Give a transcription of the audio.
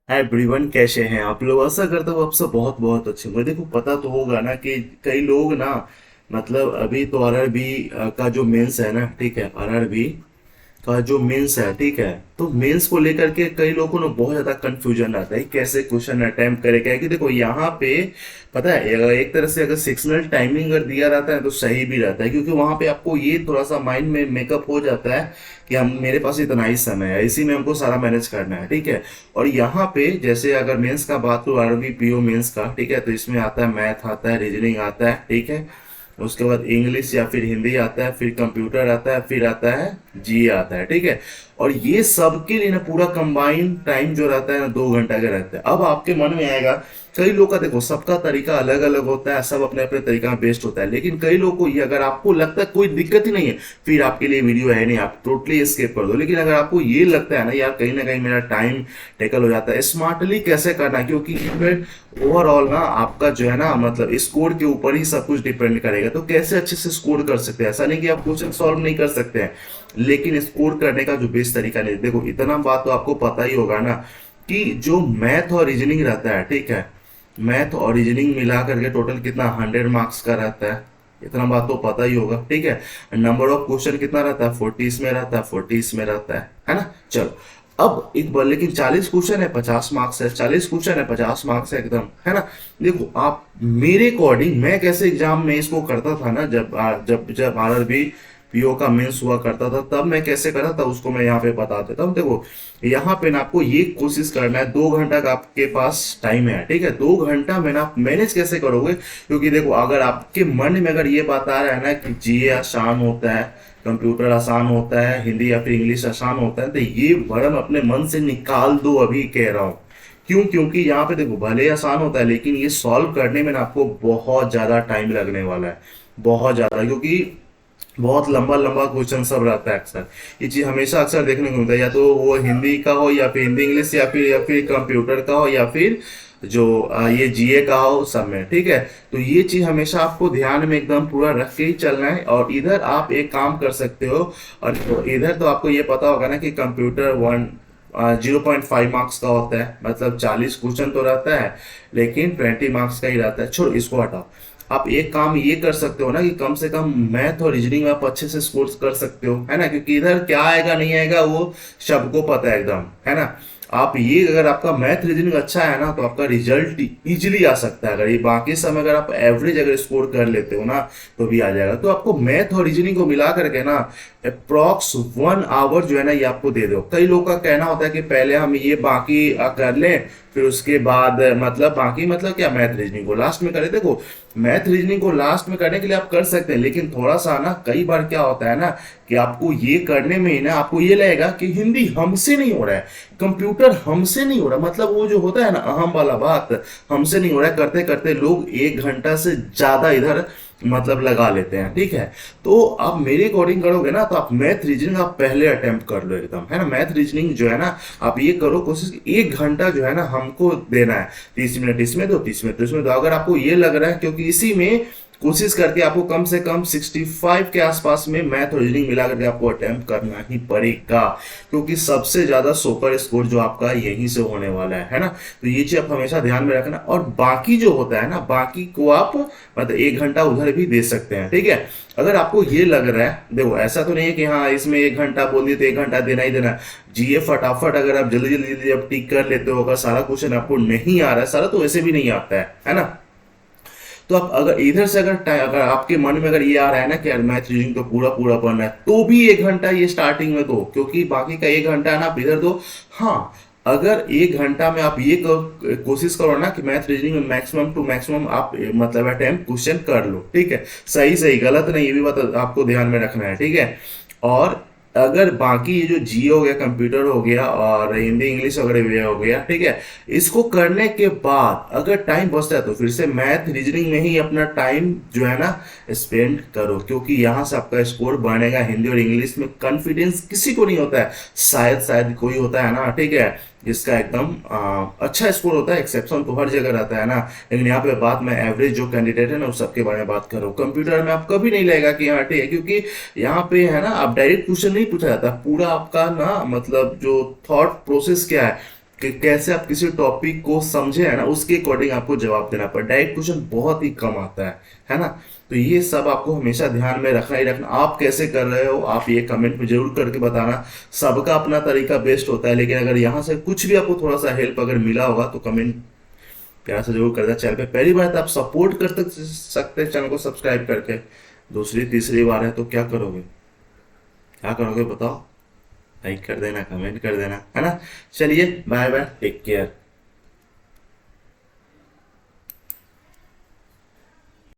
Everyone कैसे हैं आप लोग। आशा करता हूँ आप सब बहुत बहुत अच्छे होंगे। देखो पता तो होगा ना कि कई लोग ना मतलब अभी तो आरआरबी का जो मेंस है ना, ठीक है, आरआरबी का जो मेंस है, ठीक है, तो मेंस को लेकर के कई लोगों को ना बहुत ज्यादा कंफ्यूजन रहता है कैसे क्वेश्चन अटेम्प्ट करे। क्या है कि देखो यहाँ पे पता है, अगर एक तरह से अगर सेक्शनल टाइमिंग अगर दिया रहता है तो सही भी रहता है, क्योंकि वहां पे आपको ये थोड़ा सा माइंड में मेकअप हो जाता है कि हम मेरे पास इतना ही समय है, इसी में हमको सारा मैनेज करना है, ठीक है। और यहाँ पे जैसे अगर मेंस का बात करूँ, आरबी पीओ मेंस का, ठीक है, तो इसमें आता है मैथ, आता है रीजनिंग, आता है, ठीक है, उसके बाद इंग्लिश या फिर हिंदी आता है, फिर कंप्यूटर आता है, फिर आता है जीए आता है, ठीक है। और ये सबके लिए ना पूरा कंबाइन टाइम जो रहता है ना 2 घंटा का रहता है। अब आपके मन में आएगा, कई लोग का देखो सबका तरीका अलग अलग होता है, सब अपने अपने तरीका में बेस्ट होता है, लेकिन कई लोग को ये, अगर आपको लगता है कोई दिक्कत ही नहीं है, फिर आपके लिए वीडियो है नहीं, आप टोटली स्किप कर दो। लेकिन अगर आपको ये लगता है ना यार कहीं ना कहीं मेरा टाइम टेकल हो जाता है, स्मार्टली कैसे करना है, क्योंकि फिर ओवरऑल ना आपका जो है ना मतलब स्कोर के ऊपर ही सब कुछ डिपेंड करेगा। तो कैसे अच्छे से स्कोर कर सकते हैं, ऐसा नहीं कि आप क्वेश्चन सॉल्व नहीं कर सकते हैं, लेकिन स्कोर करने का जो बेस्ट तरीका नहीं। देखो इतना बात तो आपको पता ही होगा ना कि जो मैथ और रीजनिंग रहता है, ठीक है, मैथ और रीजनिंग मिला करके टोटल कितना 100 मार्क्स का रहता है, इतना बात तो पता ही होगा, ठीक है। नंबर ऑफ क्वेश्चन कितना रहता है, 40 इसमें रहता है, 40 इसमें रहता है ना। चलो अब एक बार, लेकिन 40 क्वेश्चन है, 50 मार्क्स है, 40 क्वेश्चन है, 50 मार्क्स है, एकदम है ना। देखो आप मेरे अकॉर्डिंग, मैं कैसे एग्जाम में इसको करता था ना, जब जब आरआरबी पीओ का मेंस हुआ करता था, तब मैं कैसे करता था उसको मैं यहाँ पे बता देता हूँ। देखो यहाँ पे ना आपको ये कोशिश करना है, 2 घंटा का आपके पास टाइम है, ठीक है, 2 घंटा में ना आप मैनेज कैसे करोगे। क्योंकि देखो अगर आपके मन में अगर ये बात आ रहा है ना कि जीए आसान होता है, कंप्यूटर आसान होता है, हिंदी या फिर इंग्लिश आसान होता है, तो ये भरम अपने मन से निकाल दो, अभी कह रहा हूँ। क्यों? क्योंकि यहाँ पे देखो भले ही आसान होता है, लेकिन ये सॉल्व करने में ना आपको बहुत ज्यादा टाइम लगने वाला है, बहुत ज्यादा, क्योंकि बहुत लंबा लंबा क्वेश्चन सब रहता है अक्सर। ये चीज हमेशा अक्सर देखने को मिलता है, या तो वो हिंदी का हो या फिर हिंदी इंग्लिश, या फिर कंप्यूटर का हो, या फिर जो ये जीए का हो, सब में, ठीक है। तो ये चीज हमेशा आपको ध्यान में एकदम पूरा रख के ही चलना है। और इधर आप एक काम कर सकते हो, और तो इधर तो आपको ये पता होगा ना कि कंप्यूटर 0.5 मार्क्स का होता है, मतलब 40 क्वेश्चन तो रहता है, लेकिन 20 मार्क्स का ही रहता है। छोड़ो इसको हटाओ। आप एक काम ये कर सकते हो ना कि कम से कम मैथ और रीजनिंग में आप अच्छे से स्कोर कर सकते हो, है ना, क्योंकि इधर क्या आएगा नहीं आएगा वो सबको पता है एकदम, है ना। आप ये, अगर आपका मैथ रीजनिंग अच्छा है ना तो आपका रिजल्ट इजीली आ सकता है। अगर ये बाकी समय अगर आप एवरेज अगर स्कोर कर लेते हो ना तो भी आ जाएगा। तो आपको मैथ और रीजनिंग को मिला करके ना अप्रॉक्स 1 आवर जो है ना ये आपको दे दो। कई लोग का कहना होता है कि पहले हम ये बाकी कर लें, फिर उसके बाद मतलब बाकी मतलब क्या, मैथ रीजनिंग को लास्ट में करें। देखो मैथ रीजनिंग को लास्ट में करने के लिए आप कर सकते हैं, लेकिन थोड़ा सा ना कई बार क्या होता है ना कि आपको ये करने में ही ना आपको ये लगेगा कि हिंदी हमसे नहीं हो रहा है, कंप्यूटर हमसे नहीं हो रहा, मतलब वो जो होता है ना अहम वाला बात, हमसे नहीं हो रहा है, करते करते लोग 1 घंटा से ज्यादा इधर मतलब लगा लेते हैं, ठीक है। तो आप मेरे अकॉर्डिंग करोगे ना तो आप मैथ रीजनिंग आप पहले अटेम्प्ट कर लो एकदम, है ना। मैथ रीजनिंग जो है ना आप ये करो कोशिश, 1 घंटा जो है ना हमको देना है, 30 मिनट इसमें दो, 30 मिनट इसमें दो। अगर आपको ये लग रहा है, क्योंकि इसी में कोशिश करके आपको कम से कम 65 के आसपास में मैथ और रीजनिंग मिला करके आपको अटेम्प्ट करना ही पड़ेगा, क्योंकि सबसे ज्यादा सुपर स्कोर जो आपका यहीं से होने वाला है ना। तो ये चीज आप हमेशा ध्यान में रखना। और बाकी जो होता है ना, बाकी को आप मतलब 1 घंटा उधर भी दे सकते हैं, ठीक है। अगर आपको ये लग रहा है, देखो ऐसा तो नहीं है कि हाँ इसमें 1 घंटा बोल दिए तो 1 घंटा देना ही देना है। जीए फटाफट अगर आप जल्दी जल्दी जल्दी आप टिक कर लेते हो, अगर सारा क्वेश्चन आपको नहीं आ रहा है, सारा तो वैसे भी नहीं आता है ना। तो आप अगर इधर से अगर आपके मन में अगर ये आ रहा है ना कि यार मैथ रीजनिंग तो पूरा पूरा पढ़ना है, तो भी 1 घंटा ये स्टार्टिंग में दो, क्योंकि बाकी का 1 घंटा है ना आप इधर दो। हाँ अगर 1 घंटा में आप ये कोशिश करो ना कि मैथ रीजनिंग में मैक्सिमम टू मैक्सिमम आप मतलब अटेम्प्ट क्वेश्चन कर लो, ठीक है। सही सही गलत नहीं, ये भी बात आपको ध्यान में रखना है, ठीक है। और अगर बाकी ये जो जी हो गया, कंप्यूटर हो गया, और हिंदी इंग्लिश वगैरह भी हो गया, ठीक है, इसको करने के बाद अगर टाइम बचता है तो फिर से मैथ रीजनिंग में ही अपना टाइम जो है ना स्पेंड करो, क्योंकि यहाँ से आपका स्कोर बढ़ेगा। हिंदी और इंग्लिश में कॉन्फिडेंस किसी को नहीं होता है, शायद शायद कोई होता है ना, ठीक है, जिसका एकदम अच्छा स्कोर होता है, एक्सेप्शन तो हर जगह रहता है ना। लेकिन यहाँ पे बात मैं एवरेज जो कैंडिडेट है ना उस सबके बारे में बात कर रहा हूँ। कंप्यूटर में आप कभी नहीं लगेगा कि हाँ ठीक है, क्योंकि यहाँ पे है ना आप डायरेक्ट क्वेश्चन नहीं पूछा जाता, पूरा आपका ना मतलब जो थॉट प्रोसेस क्या है कि कैसे आप किसी टॉपिक को समझे है ना, उसके अकॉर्डिंग आपको जवाब देना पड़े। डायरेक्ट क्वेश्चन बहुत ही कम आता है ना। तो ये सब आपको हमेशा ध्यान में रखना ही रखना। आप कैसे कर रहे हो आप ये कमेंट में जरूर करके बताना। सबका अपना तरीका बेस्ट होता है, लेकिन अगर यहाँ से कुछ भी आपको थोड़ा सा हेल्प अगर मिला होगा तो कमेंट प्यार से जरूर कर देना। चैनल पे पहली बार है तो आप सपोर्ट कर सकते हैं चैनल को सब्सक्राइब करके। दूसरी तीसरी बार है तो क्या करोगे, क्या करोगे बताओ। लाइक कर देना, कमेंट कर देना, है ना। चलिए बाय बाय, टेक केयर।